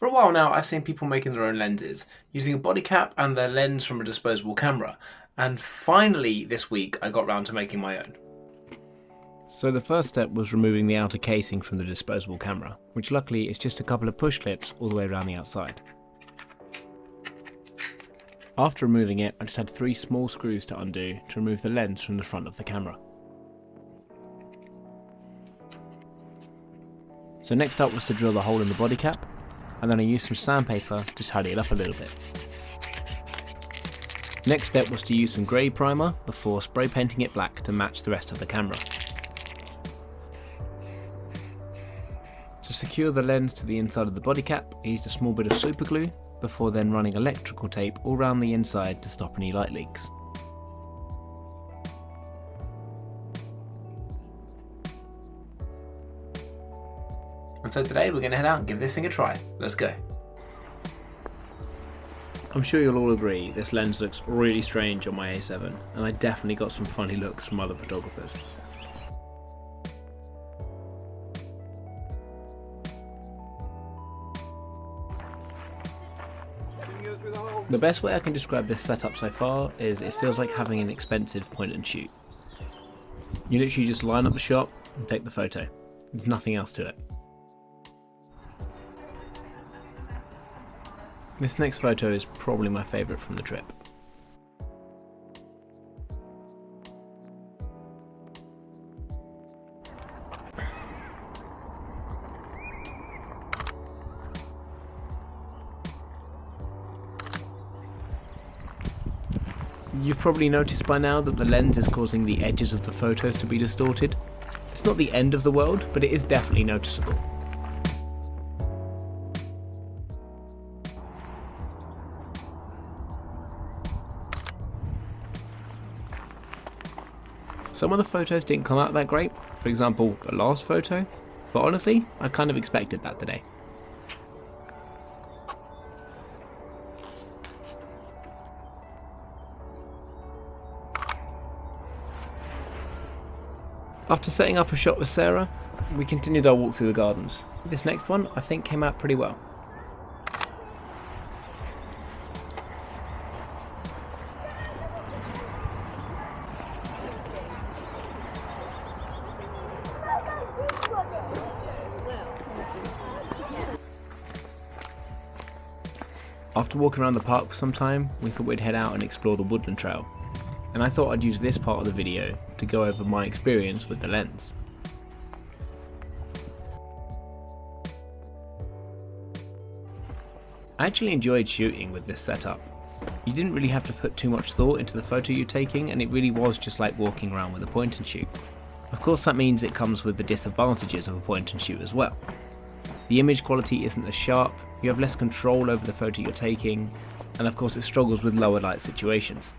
For a while now, I've seen people making their own lenses, using a body cap and the lens from a disposable camera, and finally this week I got round to making my own. So the first step was removing the outer casing from the disposable camera, which luckily is just a couple of push clips all the way around the outside. After removing it, I just had 3 small screws to undo to remove the lens from the front of the camera. So next up was to drill the hole in the body cap, and then I used some sandpaper to tidy it up a little bit. Next step was to use some grey primer before spray painting it black to match the rest of the camera. To secure the lens to the inside of the body cap, I used a small bit of super glue before then running electrical tape all around the inside to stop any light leaks. And so today we're going to head out and give this thing a try. Let's go. I'm sure you'll all agree this lens looks really strange on my A7, and I definitely got some funny looks from other photographers. The best way I can describe this setup so far is it feels like having an expensive point and shoot. You literally just line up the shot and take the photo. There's nothing else to it. This next photo is probably my favourite from the trip. You've probably noticed by now that the lens is causing the edges of the photos to be distorted. It's not the end of the world, but it is definitely noticeable. Some of the photos didn't come out that great, for example the last photo, but honestly I kind of expected that today. After setting up a shot with Sarah, we continued our walk through the gardens. This next one I think came out pretty well. After walking around the park for some time, we thought we'd head out and explore the woodland trail, and I thought I'd use this part of the video to go over my experience with the lens. I actually enjoyed shooting with this setup. You didn't really have to put too much thought into the photo you're taking, and it really was just like walking around with a point and shoot. Of course that means it comes with the disadvantages of a point and shoot as well. The image quality isn't as sharp, you have less control over the photo you're taking, and of course it struggles with lower light situations.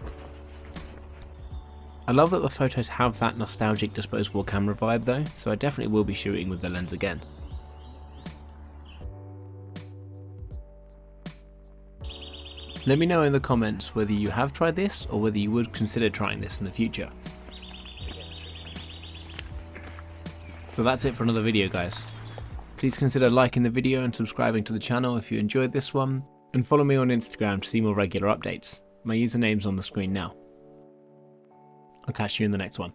I love that the photos have that nostalgic disposable camera vibe though, so I definitely will be shooting with the lens again. Let me know in the comments whether you have tried this or whether you would consider trying this in the future. So that's it for another video guys. Please consider liking the video and subscribing to the channel if you enjoyed this one, and follow me on Instagram to see more regular updates. My username's on the screen now. I'll catch you in the next one.